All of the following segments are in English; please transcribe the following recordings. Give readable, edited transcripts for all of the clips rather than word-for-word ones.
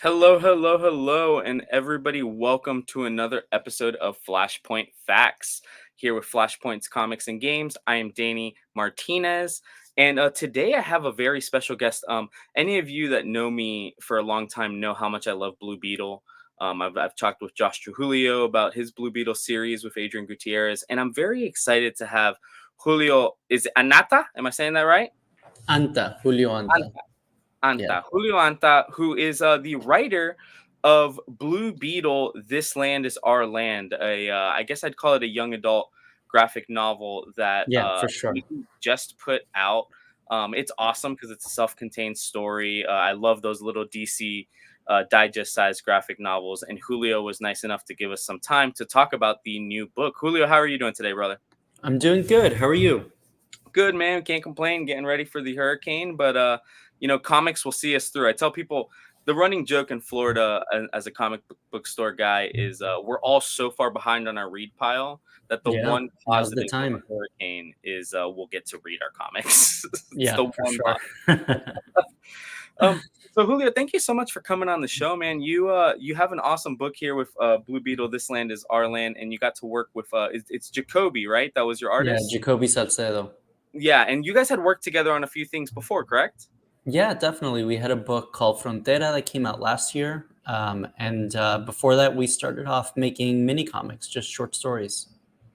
Hello, hello, hello, and everybody, welcome to another episode of Flashpoint Facts. Here with Flashpoint's Comics and Games, I am Danny Martinez, and today I have a very special guest. Any of you that know me for a long time know how much I love Blue Beetle. I've talked with Josh Trujillo about his Blue Beetle series with Adrian Gutierrez, and I'm very excited to have Julio. Is it Anata? Am I saying that right? Anta, Julio Anta. Yeah. Julio Anta, who is the writer of Blue Beetle, This Land Is Our Land. I guess I'd call it a young adult graphic novel that Yeah, for sure. he just put out. It's awesome because it's a self-contained story. I love those little DC digest-sized graphic novels, and Julio was nice enough to give us some time to talk about the new book. Julio, how are you doing today, brother? I'm doing good. How are you? Good, man. Can't complain. Getting ready for the hurricane, but comics will see us through. I tell people the running joke in Florida as a comic book store guy is we're all so far behind on our read pile that the Yeah, one now's the positive of time. a hurricane is we'll get to read our comics. It's Yeah, the for one sure. um, so Julio, thank you so much for coming on the show, man. You have an awesome book here with Blue Beetle. This Land Is Our Land, and you got to work with it's Jacoby, right? That was your Yeah, artist. Jacoby Salcedo. Yeah, and you guys had worked together on a few things before, correct? Yeah, definitely. We had a book called Frontera that came out last year. And before that, we started off making mini comics, just short stories.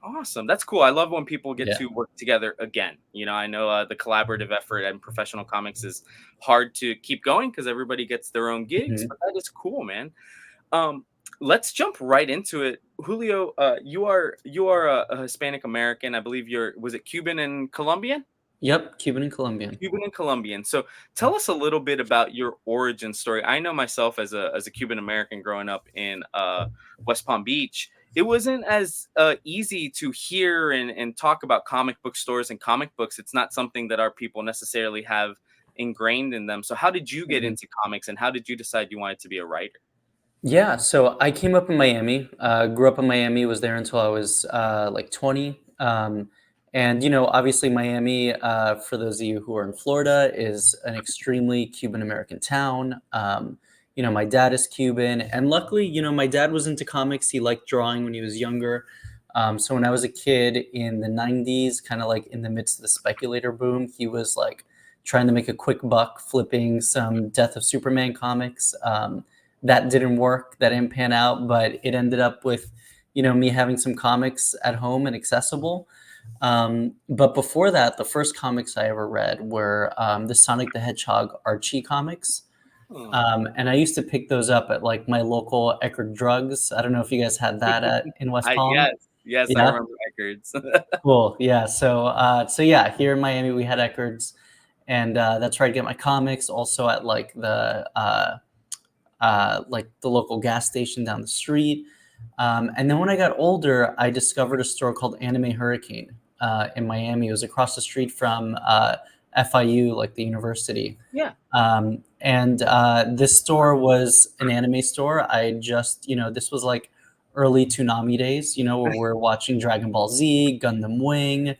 Awesome. That's cool. I love when people get Yeah. to work together again. I know the collaborative effort in professional comics is hard to keep going because everybody gets their own gigs, Mhm. but that is cool, man. Um, let's jump right into it. Julio, you are a Hispanic American. I believe was it Cuban and Colombian? Yep, Cuban and Colombian. Cuban and Colombian. So tell us a little bit about your origin story. I know myself as a Cuban American growing up in West Palm Beach. It wasn't as easy to hear and talk about comic book stores and comic books. It's not something that our people necessarily have ingrained in them. So how did you get Mhm. into comics and how did you decide you wanted to be a writer? Yeah, so I came up in Miami, grew up in Miami, was there until I was like 20. And, obviously, Miami, for those of you who are in Florida, is an extremely Cuban American town. My dad is Cuban. And luckily, my dad was into comics. He liked drawing when he was younger. So when I was a kid in the 90s, kind of like in the midst of the speculator boom, he was like trying to make a quick buck flipping some Death of Superman comics. That didn't work, that didn't pan out, but it ended up with me having some comics at home and accessible. But before that, the first comics I ever read were the Sonic the Hedgehog Archie comics. Hmm. And I used to pick those up at like my local Eckerd Drugs. I don't know if you guys had that in West I Palm. yes, I Yeah, remember records. cool. Yeah, so yeah, here in Miami we had Eckerd's, and that's where I'd get my comics. Also at like the local gas station down the street. And then when I got older, I discovered a store called Anime Hurricane in Miami. It was across the street from FIU, like the university. Yeah. And this store was an anime store. This was like early Toonami days, where we're watching Dragon Ball Z, Gundam Wing,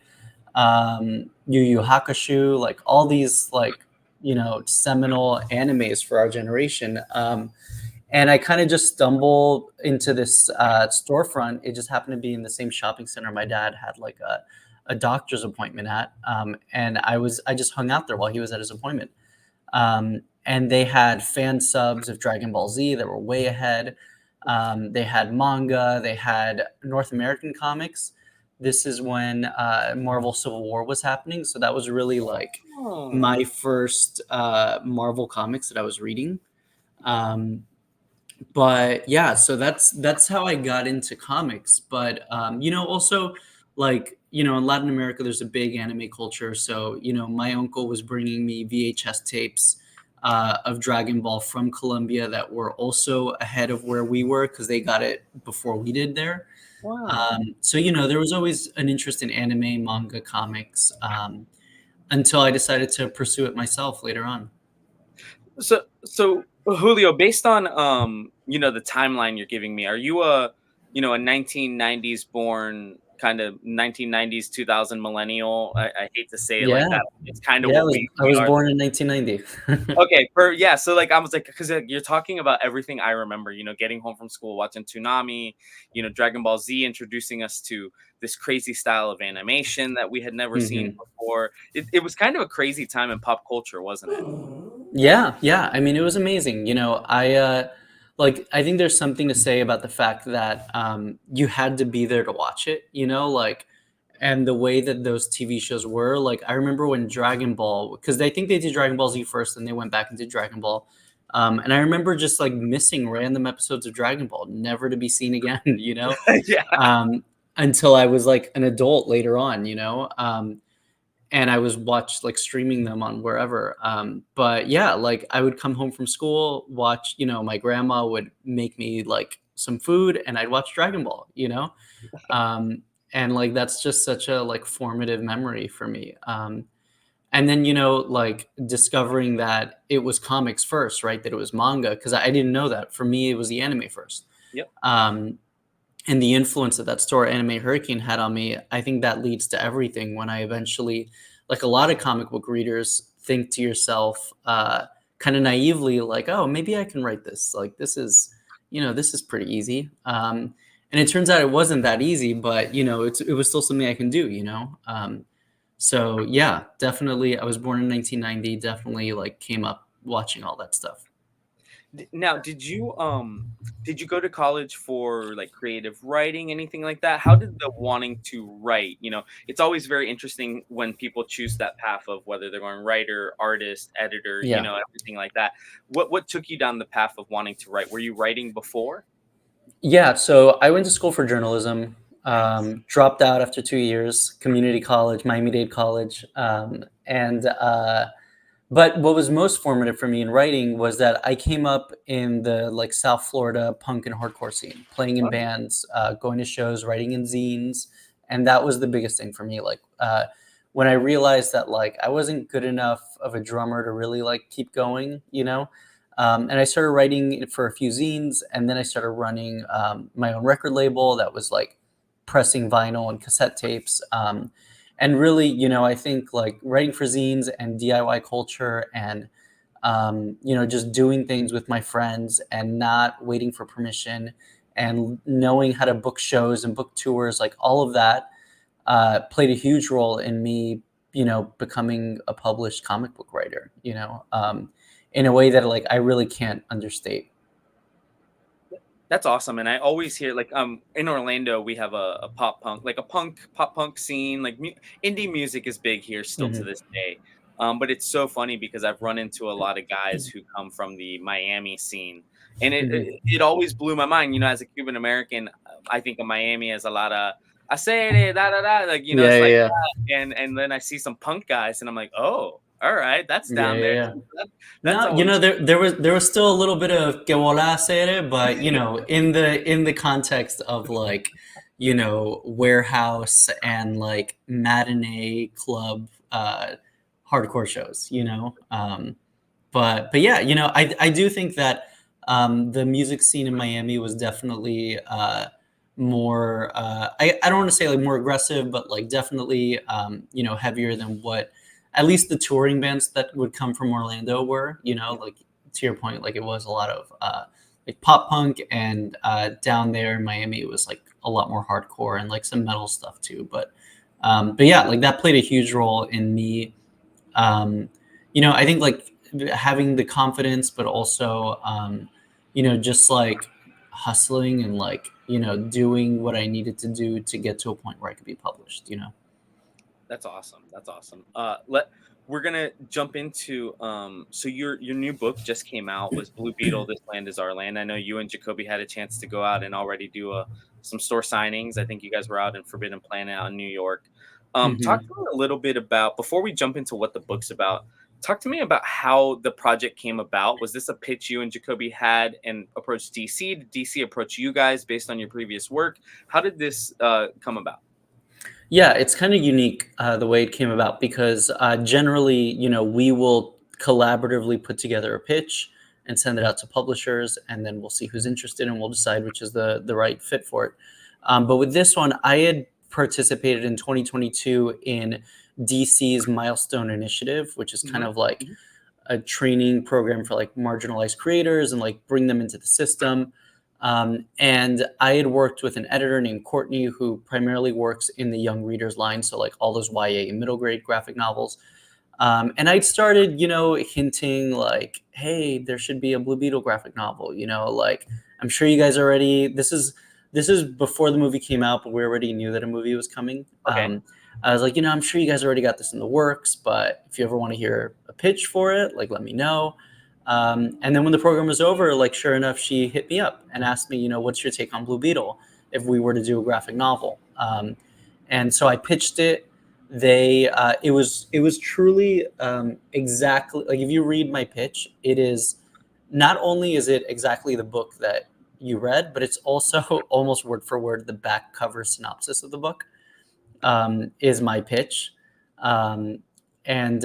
Yu Yu Hakusho, like all these like seminal animes for our generation. And I kind of just stumbled into this storefront. It just happened to be in the same shopping center my dad had like a doctor's appointment at, and I just hung out there while he was at his appointment. And they had fan subs of Dragon Ball Z that were way ahead. They had manga. They had North American comics. This is when Marvel Civil War was happening, so that was really like Oh. my first Marvel comics that I was reading. Um, but yeah, so that's how I got into comics. But also like in Latin America, there's a big anime culture. So my uncle was bringing me VHS tapes of Dragon Ball from Colombia that were also ahead of where we were because they got it before we did there. Wow. So there was always an interest in anime, manga, comics, until I decided to pursue it myself later on. So Julio, based on the timeline you're giving me, are you a 1990s born kind of 1990s 2000 millennial. I hate to say it like Yeah. that. It's kind of Yeah, what I we was are. born in 1990. Okay, yeah, so, like, I was like, because you're talking about everything I remember, getting home from school, watching Toonami, Dragon Ball Z introducing us to this crazy style of animation that we had never seen Mhm. before. It was kind of a crazy time in pop culture, wasn't it? Yeah, yeah. I mean, it was amazing. I think there's something to say about the fact that you had to be there to watch it, and the way that those TV shows were. Like, I remember when Dragon Ball, because I think they did Dragon Ball Z first, and they went back and did Dragon Ball. And I remember just like missing random episodes of Dragon Ball, never to be seen again, Yeah. um, until I was like an adult later on, and I was watched like streaming them on wherever. But yeah, like I would come home from school, watch, my grandma would make me like some food and I'd watch Dragon Ball, Um, and like that's just such a like formative memory for me. And then, like discovering that it was comics first, right? That it was manga, because I didn't know that. For me, it was the anime first. Yep. Um, and the influence that that story Anime Hurricane had on me, I think that leads to everything. When I eventually, like a lot of comic book readers, think to yourself, kind of naively, like, oh, maybe I can write this. Like, this is pretty easy. And it turns out it wasn't that easy, but it was still something I can do. So yeah, definitely. I was born in 1990. Definitely, like came up watching all that stuff. Now, did you go to college for like creative writing, anything like that? How did the wanting to write, it's always very interesting when people choose that path of whether they're going writer, artist, editor, Yeah. everything like that. What took you down the path of wanting to write? Were you writing before? Yeah, so I went to school for journalism, Nice. dropped out after 2 years, community college, Miami-Dade College. But what was most formative for me in writing was that I came up in the like South Florida punk and hardcore scene, playing in Oh, bands, going to shows, writing in zines, and that was the biggest thing for me. Like when I realized that like I wasn't good enough of a drummer to really like keep going, and I started writing for a few zines, and then I started running my own record label that was like pressing vinyl and cassette tapes. And really, I think like writing for zines and DIY culture and just doing things with my friends and not waiting for permission and knowing how to book shows and book tours, like all of that played a huge role in me, becoming a published comic book writer, in a way that like I really can't understate. that's awesome. And I always hear like in Orlando we have a pop punk, like a pop punk scene, like indie music is big here still to Hmm. this day. But it's so funny because I've run into a lot of guys who come from the Miami scene, and Hmm. it always blew my mind. As a Cuban American, I think of Miami as a lot of I say da da da, like Yeah, it's like yeah, that. And then I see some punk guys, and I'm like, oh, all right, that's yeah, down yeah, there. yeah. That, that's No, always there was still a little bit of que vola hacer, but in the context of like, warehouse and like matinee club hardcore shows, but yeah, I do think that the music scene in Miami was definitely more I don't want to say like more aggressive, but like definitely heavier than what at least the touring bands that would come from Orlando were, like to your point, like it was a lot of like pop punk, and down there in Miami it was like a lot more hardcore and like some metal stuff too. But yeah, like that played a huge role in me, I think like having the confidence, but also, just like hustling and like, doing what I needed to do to get to a point where I could be published. That's awesome. That's awesome. We're gonna jump into so your new book just came out, was Blue Beetle, This Land Is Our Land. I know you and Jacoby had a chance to go out and already do some store signings. I think you guys were out in Forbidden Planet out in New York. Talk Hmm. to me a little bit about, before we jump into what the book's about, talk to me about how the project came about. Was this a pitch you and Jacoby had and approached DC? Did DC approach you guys based on your previous work? How did this come about? Yeah, it's kind of unique the way it came about, because generally, we will collaboratively put together a pitch and send it out to publishers, and then we'll see who's interested and we'll decide which is the right fit for it. But with this one, I had participated in 2022 in DC's Milestone Initiative, which is kind Mhm, of like mhm. a training program for like marginalized creators and like bring them into the system. And I had worked with an editor named Courtney who primarily works in the young readers line, so like all those YA middle grade graphic novels. And I'd started, hinting like, hey, there should be a Blue Beetle graphic novel. Like I'm sure you guys already. This is before the movie came out, but we already knew that a movie was coming. Okay. I was like, I'm sure you guys already got this in the works, but if you ever want to hear a pitch for it, like, let me know. And then when the program was over, like, sure enough, she hit me up and asked me, what's your take on Blue Beetle if we were to do a graphic novel? And so I pitched it. It was truly exactly like if you read my pitch, it is not only is it exactly the book that you read, but it's also almost word for word the back cover synopsis of the book is my pitch. Um, and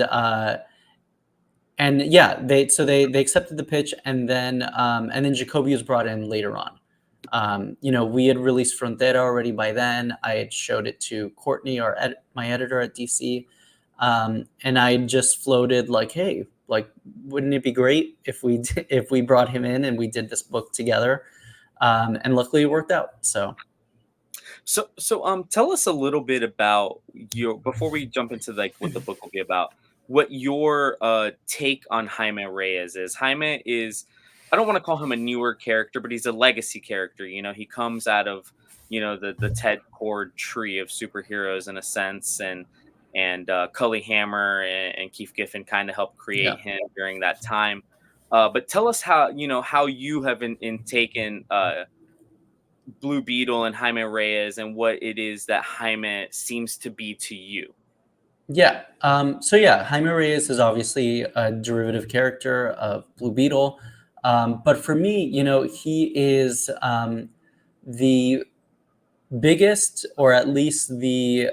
and yeah, they accepted the pitch, and then Jacoby was brought in later on. We had released Frontera already by then. I had showed it to Courtney, my editor at DC, and I just floated like, "Hey, like, wouldn't it be great if if we brought him in and we did this book together?" And luckily, it worked out. So So, tell us a little bit about your before we jump into like what the book will be about. What your take on Jaime Reyes is? Jaime is, I don't want to call him a newer character, but he's a legacy character. He comes out of the Ted Cord tree of superheroes in a sense, and Cully Hammer and Keith Giffen kind of helped yeah. create him during that time. But tell us how you have taken Blue Beetle and Jaime Reyes and what it is that Jaime seems to be to you. Yeah. So Jaime Reyes is obviously a derivative character of Blue Beetle. But for me, he is the biggest, or at least the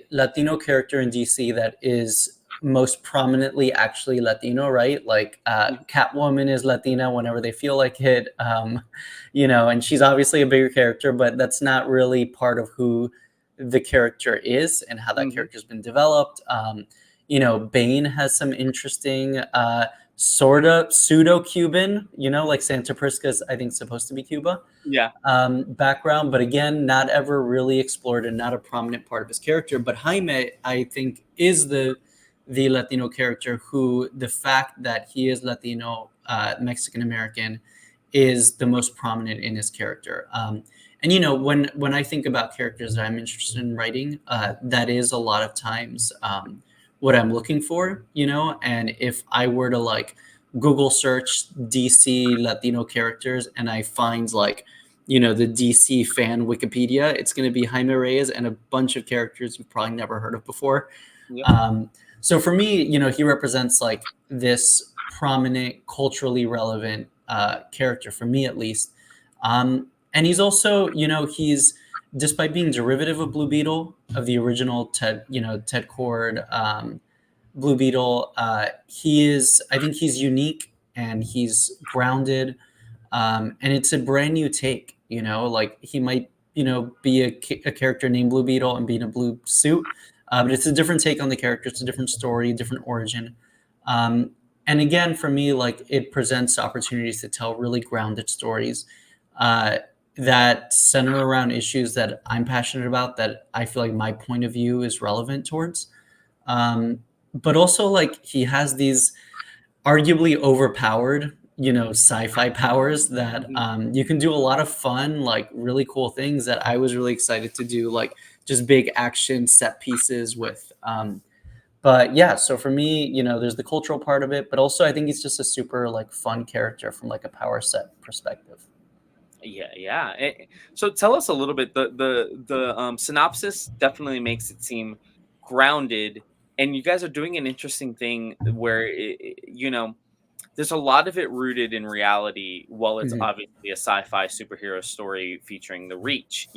Latino character in DC that is most prominently actually Latino, right? Like Mhm, Catwoman is Latina whenever they feel like it, and she's obviously a bigger character, but that's not really part of who the character is and how that mhm. character's been developed. Bane has some interesting sort of pseudo Cuban, like Santa Prisca's, I think, supposed to be Cuba Yeah. background, but again, not ever really explored and not a prominent part of his character. But Jaime, I think, is the Latino character who the fact that he is Latino, Mexican American, is the most prominent in his character. And when I think about characters that I'm interested in writing, that is a lot of times what I'm looking for. And if I were to like Google search DC Latino characters and I find like the DC fan Wikipedia, it's going to be Jaime Reyes and a bunch of characters you've probably never heard of before. Yep. So for me, he represents like this prominent, culturally relevant character for me at least. And he's also, he's despite being derivative of Blue Beetle, of the original Ted Cord Blue Beetle, I think he's unique and he's grounded, and it's a brand new take. Like he might be a character named Blue Beetle and be in a blue suit, but it's a different take on the character. It's a different story, different origin. um, and again, for me, like, it presents opportunities to tell really grounded stories uh, that center around issues that I'm passionate about, that I feel like my point of view is relevant towards. But also, like, he has these arguably overpowered, sci-fi powers that Mhm. you can do a lot of fun, like really cool things that I was really excited to do, like just big action set pieces with. But yeah, so for me, there's the cultural part of it, but also I think he's just a super like fun character from like a power set perspective. Yeah, yeah. So tell us a little bit. The synopsis definitely makes it seem grounded, and you guys are doing an interesting thing where there's a lot of it rooted in reality, while it's Mhm. obviously a sci-fi superhero story featuring the Reach.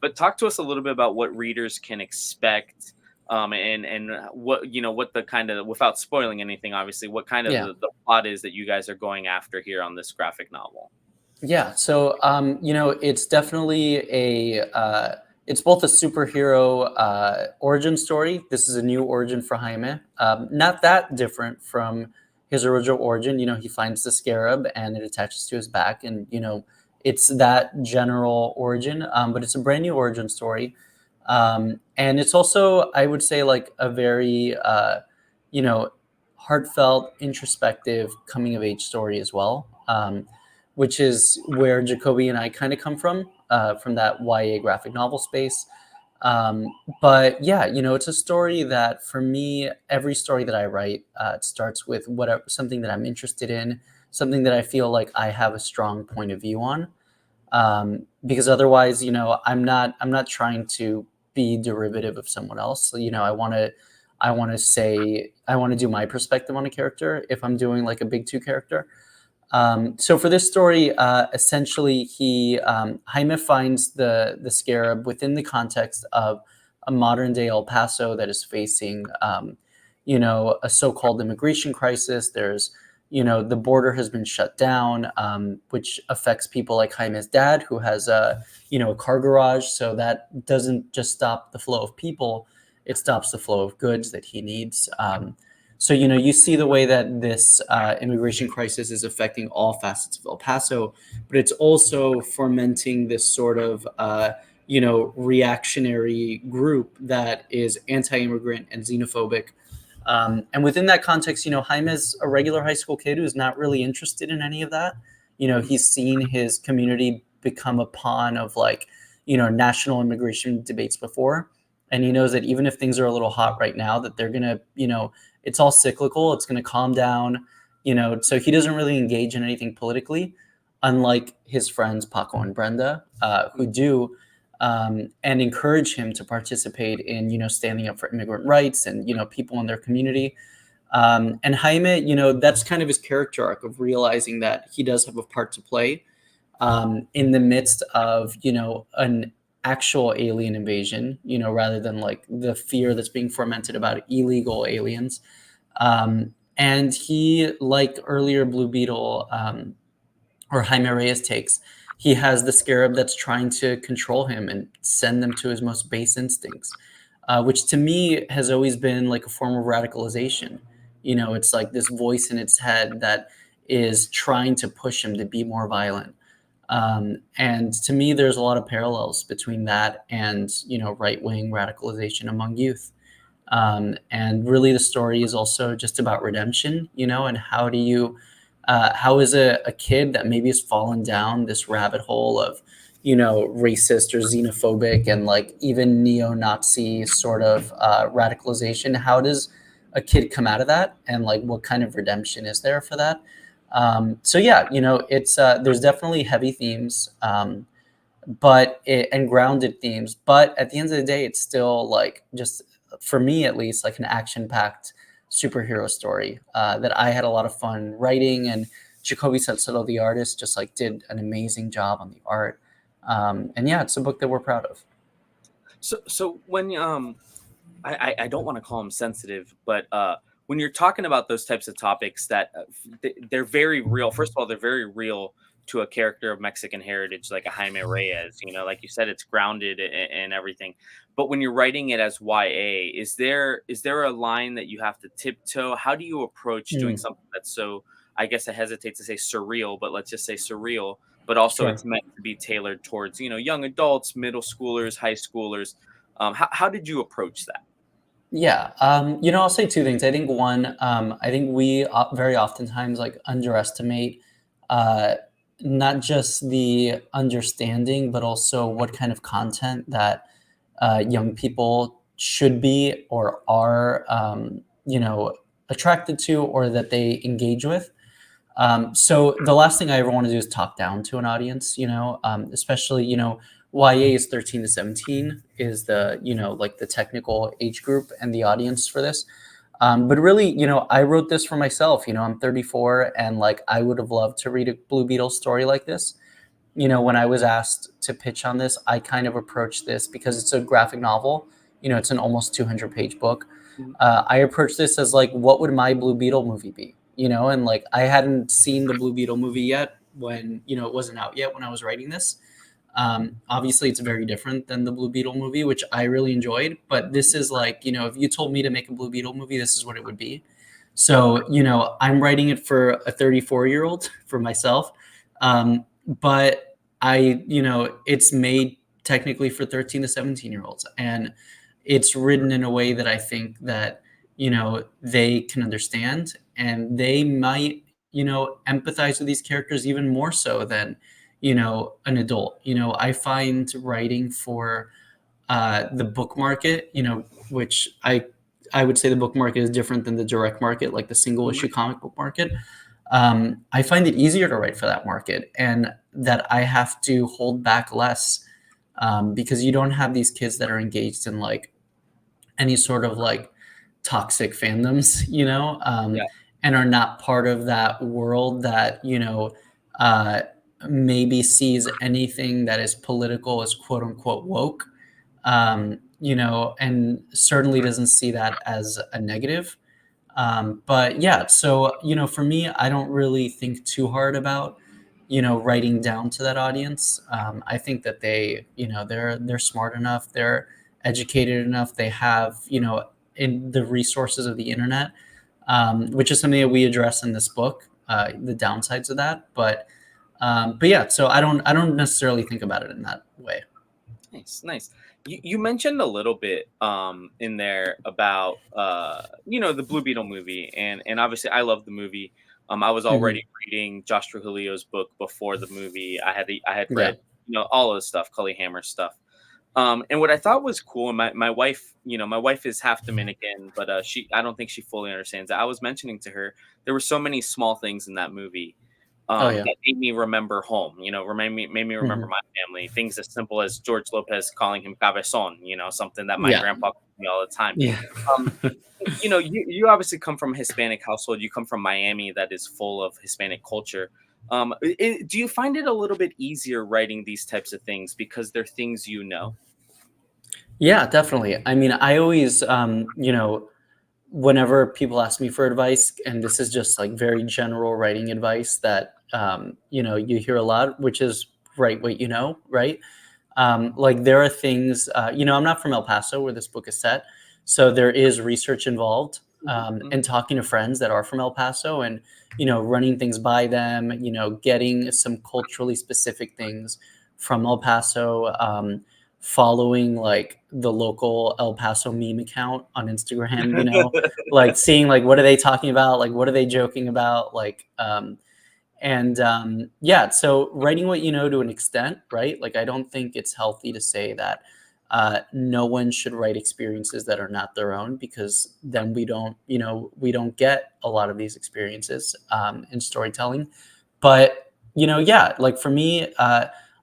But talk to us a little bit about what readers can expect, and what the kind of, without spoiling anything, obviously, what kind of Yeah. the plot is that you guys are going after here on this graphic novel. Yeah, so it's definitely it's both a superhero origin story. This is a new origin for Jaime, not that different from his original origin. He finds the scarab and it attaches to his back, and it's that general origin, but it's a brand new origin story, and it's also, I would say, like a very you know heartfelt, introspective coming of age story as well. Which is where Jacoby and I kind of come from that YA graphic novel space. Um, but yeah, it's a story that for me, every story that I write, it starts with whatever something that I'm interested in, something that I feel like I have a strong point of view on. Because otherwise, I'm not trying to be derivative of someone else. So, I want to do my perspective on a character if I'm doing like a big two character. So for this story, essentially, Jaime finds the scarab within the context of a modern day El Paso that is facing, a so-called immigration crisis. There's, the border has been shut down, which affects people like Jaime's dad, who has a car garage. So that doesn't just stop the flow of people; it stops the flow of goods that he needs. So you see the way that this immigration crisis is affecting all facets of El Paso, but it's also fomenting this sort of reactionary group that is anti-immigrant and xenophobic. And within that context, Jaime's a regular high school kid who's not really interested in any of that. He's seen his community become a pawn of like national immigration debates before, and he knows that even if things are a little hot right now, that they're gonna it's all cyclical. It's going to calm down, So he doesn't really engage in anything politically, unlike his friends Paco and Brenda, who do, and encourage him to participate in, standing up for immigrant rights and people in their community. And Jaime, that's kind of his character arc of realizing that he does have a part to play in the midst of an actual alien invasion, rather than like the fear that's being fomented about illegal aliens. And he, like earlier Blue Beetle, or Jaime Reyes takes, he has the scarab that's trying to control him and send them to his most base instincts, which to me has always been like a form of radicalization. It's like this voice in its head that is trying to push him to be more violent. And to me, there's a lot of parallels between that and right wing radicalization among youth. And really, the story is also just about redemption, and how is a kid that maybe has fallen down this rabbit hole of, racist or xenophobic and like even neo-Nazi sort of radicalization, how does a kid come out of that? And like, what kind of redemption is there for that? So yeah, it's there's definitely heavy themes, and grounded themes, but at the end of the day, it's still like just for me at least like an action-packed superhero story that I had a lot of fun writing, and Jacoby Salcedo, the artist, just like did an amazing job on the art. And yeah, it's a book that we're proud of. So when I don't want to call them sensitive, but when you're talking about those types of topics that they're very real. First of all, they're very real to a character of Mexican heritage like a Jaime Reyes. Like you said, it's grounded and everything. But when you're writing it as YA, is there a line that you have to tiptoe? How do you approach doing Mm, something that's so? I guess I hesitate to say surreal, but let's just say surreal. But also, sure. it's meant to be tailored towards young adults, middle schoolers, high schoolers. How did you approach that? Yeah, I'll say two things. I think one, I think we very oftentimes like underestimate uh, not just the understanding, but also what kind of content that young people should be or are, attracted to or that they engage with. So the last thing I ever want to do is talk down to an audience, especially, YA is 13 to 17 is the, like the technical age group and the audience for this. But really, I wrote this for myself. I'm 34 and like I would have loved to read a Blue Beetle story like this. When I was asked to pitch on this, I kind of approached this because it's a graphic novel. It's an almost 200-page book. Mhm. I approached this as like, what would my Blue Beetle movie be? And like I hadn't seen the Blue Beetle movie yet. when it wasn't out yet when I was writing this. Obviously, it's very different than the Blue Beetle movie, which I really enjoyed. But this is like, if you told me to make a Blue Beetle movie, this is what it would be. So, I'm writing it for a 34-year-old for myself. But it's made technically for 13 to 17-year-olds. And it's written in a way that I think that, they can understand, and they might, empathize with these characters even more so than, an adult. I find writing for the book market, which I would say the book market is different than the direct market, like the single issue comic book market. I find it easier to write for that market, and that I have to hold back less, because you don't have these kids that are engaged in like any sort of like toxic fandoms, Yeah. and are not part of that world that, uh, maybe sees anything that is political as quote unquote woke, and certainly doesn't see that as a negative. But yeah, so for me, I don't really think too hard about writing down to that audience. I think that they're smart enough, they're educated enough, they have in the resources of the internet, which is something that we address in this book, the downsides of that. But yeah, so I don't necessarily think about it in that way. Nice, nice. You mentioned a little bit in there about the Blue Beetle movie, and obviously I love the movie. I was already Hmm. reading Josh Trujillo's book before the movie. I had Yeah. read all of the stuff, Cully Hammer stuff. And what I thought was cool, and my wife, my wife is half Dominican, but I don't think she fully understands it. I was mentioning to her there were so many small things in that movie Oh yeah. that made me remember home. Made me remember Hmm. my family. Things as simple as George Lopez calling him cabezon. Something that my Yeah. grandpa told me all the time. Yeah. Um, you obviously come from a Hispanic household. You come from Miami, that is full of Hispanic culture. Do you find it a little bit easier writing these types of things because they're things you know? Yeah, definitely. I mean, I always, whenever people ask me for advice, and this is just like very general writing advice that, you hear a lot, which is write what you know, right? Like there are things, I'm not from El Paso where this book is set. So there is research involved, Mhm, mhm. and talking to friends that are from El Paso, and, running things by them, getting some culturally specific things from El Paso, following like the local El Paso meme account on Instagram, like seeing like what are they talking about? Like what are they joking about? Like, and yeah, so writing what you know to an extent, right? Like I don't think it's healthy to say that no one should write experiences that are not their own, because then we don't get a lot of these experiences in storytelling. But yeah, like for me,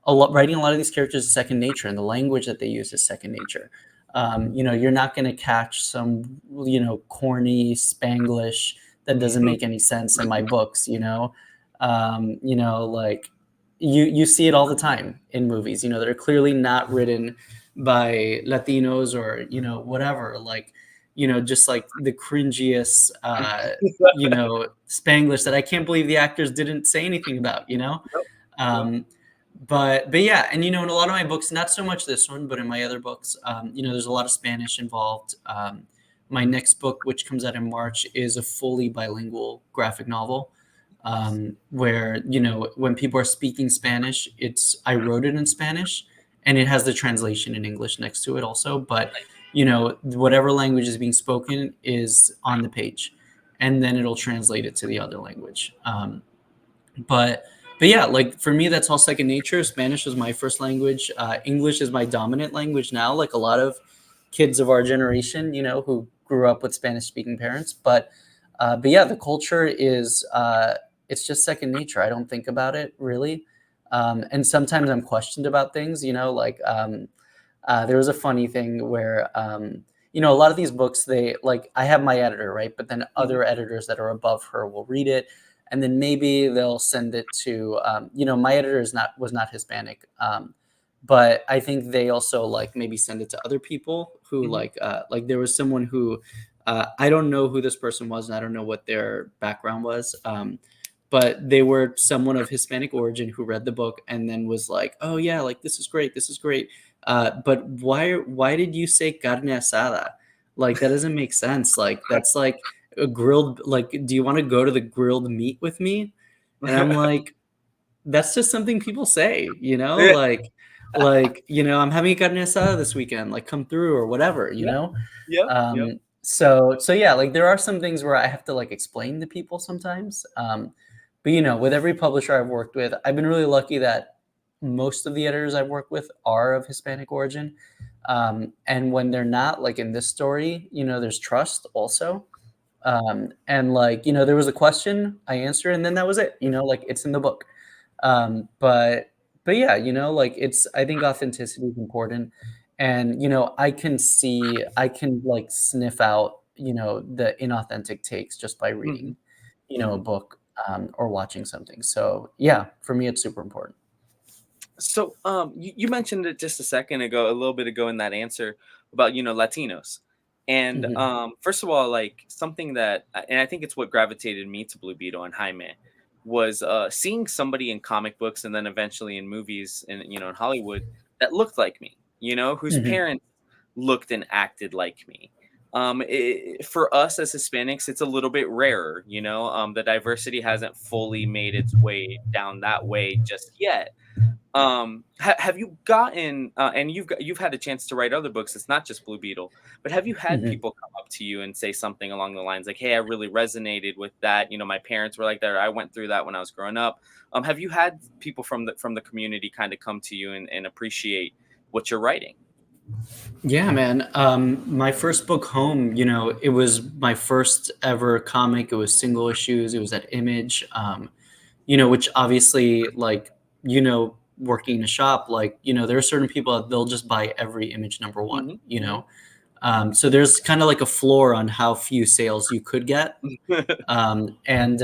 writing a lot of these characters is second nature, and the language that they use is second nature. You're not going to catch some corny Spanglish that doesn't make any sense in my books. Like you see it all the time in movies, that are clearly not written by Latinos, or whatever, like just like the cringiest Spanglish that I can't believe the actors didn't say anything about. Yep, yep. um, but yeah, and in a lot of my books, not so much this one, but in my other books, there's a lot of Spanish involved. My next book, which comes out in March, is a fully bilingual graphic novel, where when people are speaking Spanish, I wrote it in Spanish, and it has the translation in English next to it also. But whatever language is being spoken is on the page, and then it'll translate it to the other language. But yeah, like for me, that's all second nature. Spanish was my first language. English is my dominant language now, like a lot of kids of our generation, who grew up with Spanish speaking parents. But yeah, the culture is it's just second nature. I don't think about it really. And sometimes I'm questioned about things, like there was a funny thing where a lot of these books, they like, I have my editor, right? But then Mhm. other editors that are above her will read it, and then maybe they'll send it to my editor was not Hispanic, but I think they also like maybe send it to other people who Mhm. like there was someone who I don't know who this person was, and I don't know what their background was, but they were someone of Hispanic origin who read the book and then was like, "Oh yeah, like this is great, this is great." But why did you say carne asada? Like that doesn't make sense. Like that's like a grilled. Like, do you want to go to the grilled meat with me? And I'm like, that's just something people say, you know, Yeah, I'm having a carne asada this weekend, like come through or whatever, you yeah, know. yeah, yeah. So yeah, like there are some things where I have to like explain to people sometimes. But with every publisher I've worked with, I've been really lucky that most of the editors I've worked with are of Hispanic origin. And when they're not, like in this story, there's trust also. And like, there was a question, I answered, and then that was it, like it's in the book. But yeah, like I think authenticity is important. And I can like sniff out, the inauthentic takes just by Hmm. reading, a Hmm. book, or watching something. So yeah, for me it's super important. So, you mentioned it just a second ago, a little bit ago in that answer about Latinos, and Hmm. first of all, like something that, and I think it's what gravitated me to Blue Beetle and Jaime, was seeing somebody in comic books and then eventually in movies and in Hollywood that looked like me, whose Hmm. parents looked and acted like me. For us as Hispanics, it's a little bit rarer, the diversity hasn't fully made its way down that way just yet. Have you gotten and you've had a chance to write other books, it's not just Blue Beetle, but have you had Hmm. people come up to you and say something along the lines like, hey, I really resonated with that, my parents were like that, or I went through that when I was growing up? Have you had people from the community kind of come to you and appreciate what you're writing? Yeah, man. My first book, Home, it was my first ever comic. It was single issues. It was at Image. Which obviously, like, working in a shop, like, there are certain people that they'll just buy every Image number one, Hmm. Hmm. So there's kind of like a floor on how few sales you could get. And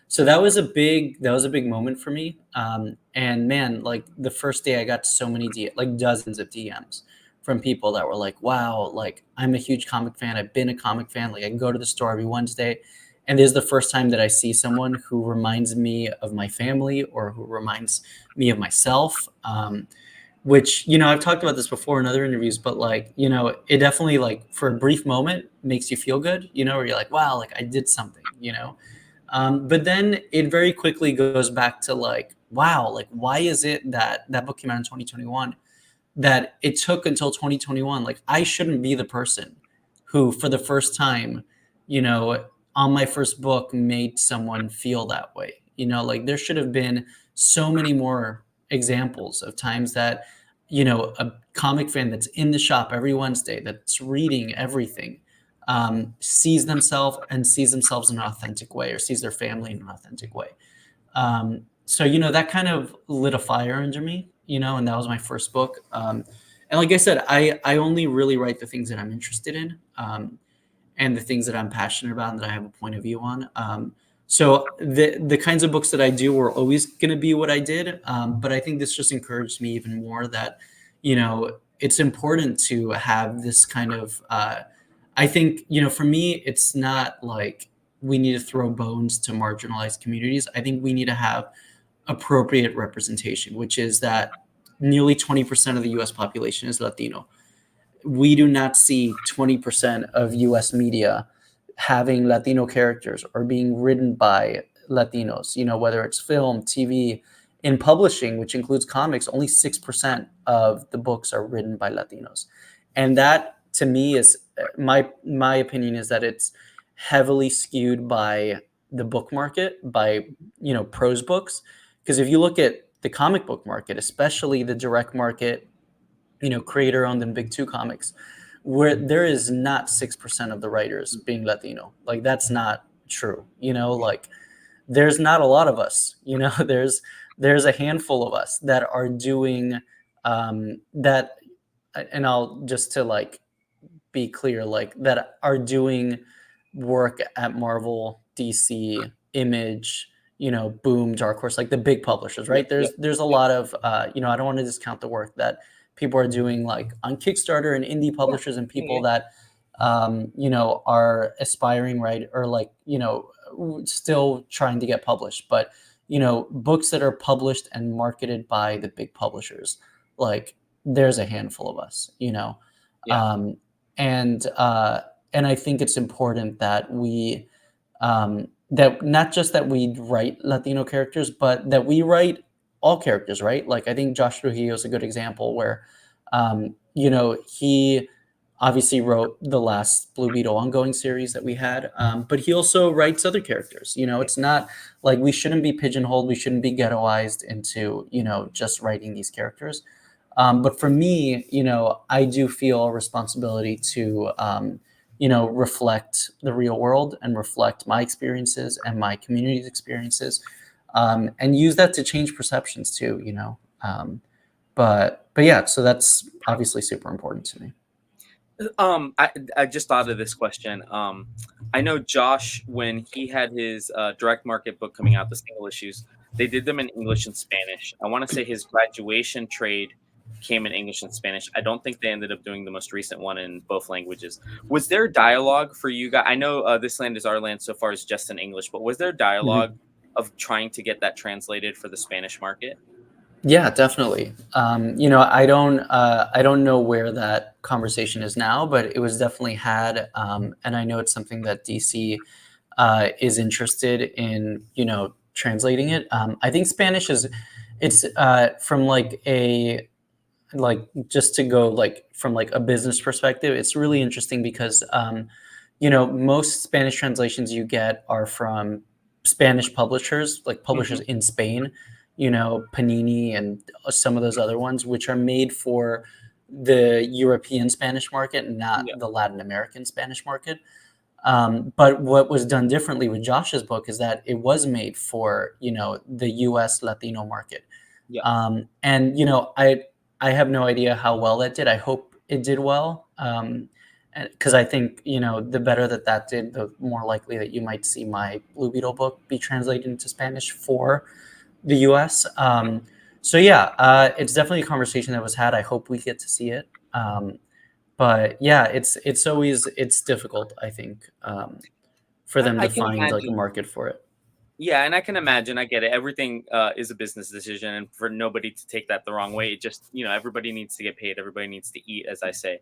So that was a big moment for me. And man, like the first day I got so many like dozens of DMs from people that were like, "Wow, like I'm a huge comic fan. I've been a comic fan. Like I go to the store every Wednesday." And this is the first time that I see someone who reminds me of my family or who reminds me of myself. Which I've talked about this before in other interviews, but like it definitely, like, for a brief moment makes you feel good, where you're like, wow, like I did something. But then it very quickly goes back to like, wow, like why is it that that book came out in 2021, that it took until 2021? Like I shouldn't be the person who, for the first time, you know, on my first book, made someone feel that way. Like there should have been so many more examples of times that, a comic fan that's in the shop every Wednesday, that's reading everything, sees themselves in an authentic way, or sees their family in an authentic way. So that kind of lit a fire under me, and that was my first book. And like I said, I only really write the things that I'm interested in, and the things that I'm passionate about and that I have a point of view on. So the kinds of books that I do were always going to be what I did, but I think this just encouraged me even more that it's important to have this kind of. I think for me, it's not like we need to throw bones to marginalized communities. I think we need to have appropriate representation, which is that nearly 20% of the US population is Latino. We do not see 20% of US media having Latino characters or being written by Latinos, whether it's film, TV. In publishing, which includes comics, only 6% of the books are written by Latinos. And that to me is my opinion is that it's heavily skewed by the book market, by prose books. Because if you look at the comic book market, especially the direct market, creator owned and big two comics, where there is not 6% of the writers being Latino. Like that's not true. Like there's not a lot of us. There's a handful of us that are doing that. And I'll just to like be clear, like that are doing work at Marvel, DC, Image, Boom, Dark Horse, like the big publishers, Yep, right? yep, There's a yep. lot of I don't want to discount the work that people are doing like on Kickstarter and indie Yeah, publishers and yeah, people that are aspiring, right, or like still trying to get published. But books that are published and marketed by the big publishers, like there's a handful of us. Yeah. Um, and and I think it's important that that not just that we write Latino characters, but that we write all characters, right? Like I think Josh Trujillo is a good example where, he obviously wrote the last Blue Beetle ongoing series that we had, but he also writes other characters. It's not like we shouldn't be pigeonholed, we shouldn't be ghettoized into just writing these characters. But for me, I do feel a responsibility to reflect the real world and reflect my experiences and my community's experiences, and use that to change perceptions too. But yeah, so that's obviously super important to me. I just thought of this question. I know Josh, when he had his direct market book coming out, the single issues, they did them in English and Spanish. I want to say his graduation trade came in English and Spanish. I don't think they ended up doing the most recent one in both languages. Was there dialogue for you guys? I know This Land Is Our Land so far is just in English, but was there dialogue Mhm. of trying to get that translated for the Spanish market? Yeah, definitely. I don't know where that conversation is now, but it was definitely had, and I know it's something that DC is interested in, translating it. I think Spanish is, it's from like just to go like from like a business perspective, it's really interesting because most Spanish translations you get are from Spanish publishers, like publishers Hmm. in Spain, Panini and some of those other ones, which are made for the European Spanish market, not Yeah, the Latin American Spanish market. But what was done differently with Josh's book is that it was made for the U.S. Latino market, yeah. and I have no idea how well that did. I hope it did well, because I think the better that did, the more likely that you might see my Blue Beetle book be translated into Spanish for the U.S. So yeah, it's definitely a conversation that was had. I hope we get to see it. But yeah, it's difficult. I think for them I to can find like a imagine. market for it. Yeah, and I can imagine. I get it. Everything is a business decision, and for nobody to take that the wrong way, it just everybody needs to get paid. Everybody needs to eat, as I say.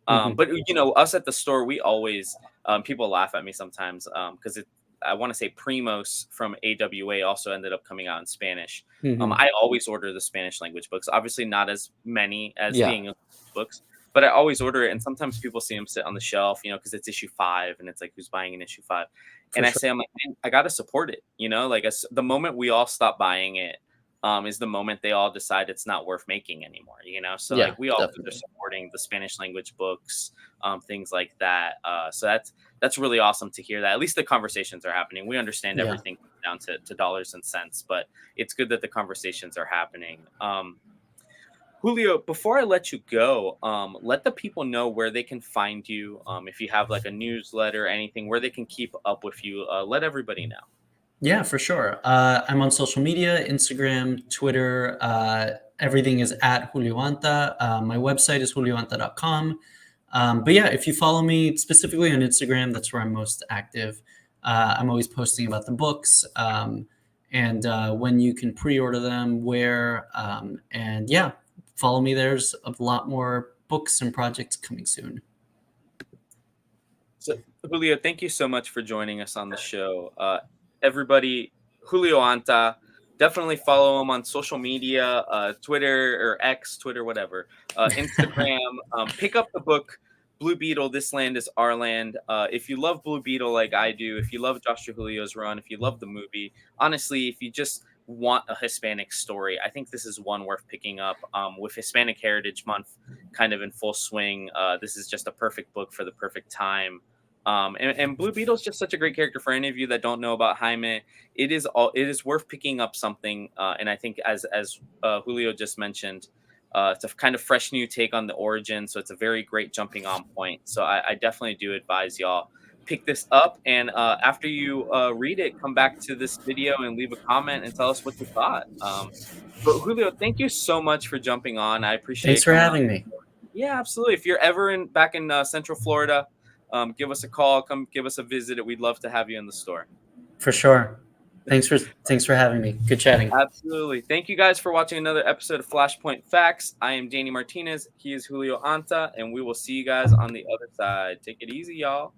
Hmm. But us at the store, we always people laugh at me sometimes because it. I want to say Primos from AWA also ended up coming out in Spanish. Hmm. I always order the Spanish language books. Obviously, not as many as the Yeah, English books, but I always order it. And sometimes people see them sit on the shelf, because it's issue 5, and it's like, who's buying an issue 5? for And I sure. say, I'm like, man, I gotta support it. Like the moment we all stop buying it, is the moment they all decide it's not worth making anymore. So like Yeah, we all are definitely. supporting the Spanish language books, things like that. So that's really awesome to hear that. At least the conversations are happening. We understand Yeah. everything down to dollars and cents, but it's good that the conversations are happening. Julio, before I let you go, let the people know where they can find you. If you have like a newsletter, anything where they can keep up with you, let everybody know. Yeah, for sure. I'm on social media, Instagram, Twitter. Everything is at Julio Anta. My website is julioanta.com. But yeah, if you follow me specifically on Instagram, that's where I'm most active. I'm always posting about the books, and when you can pre-order them, where, and yeah, follow me. There's a lot more books and projects coming soon. So, Julio, thank you so much for joining us on the show. Everybody, Julio Anta, definitely follow him on social media, Twitter or X, Twitter, whatever, Instagram. Pick up the book, Blue Beetle, This Land Is Our Land. If you love Blue Beetle like I do, if you love Joshua Julio's run, if you love the movie, honestly, if you just want a Hispanic story, I think this is one worth picking up. With Hispanic Heritage Month kind of in full swing, this is just a perfect book for the perfect time. And Blue Beetle is just such a great character for any of you that don't know about Jaime. It is worth picking up something, and I think as Julio just mentioned, it's a kind of fresh new take on the origin, so it's a very great jumping on point. So I definitely do advise y'all pick this up, and after you read it, come back to this video and leave a comment and tell us what you thought. But Julio, thank you so much for jumping on. I Thanks appreciate for coming on. having me. Yeah, absolutely. If you're ever back in Central Florida, give us a call. Come give us a visit. We'd love to have you in the store. For sure. Thanks for having me. Good chatting. Absolutely. Thank you guys for watching another episode of Flashpoint Facts. I am Danny Martinez. He is Julio Anta, and we will see you guys on the other side. Take it easy, y'all.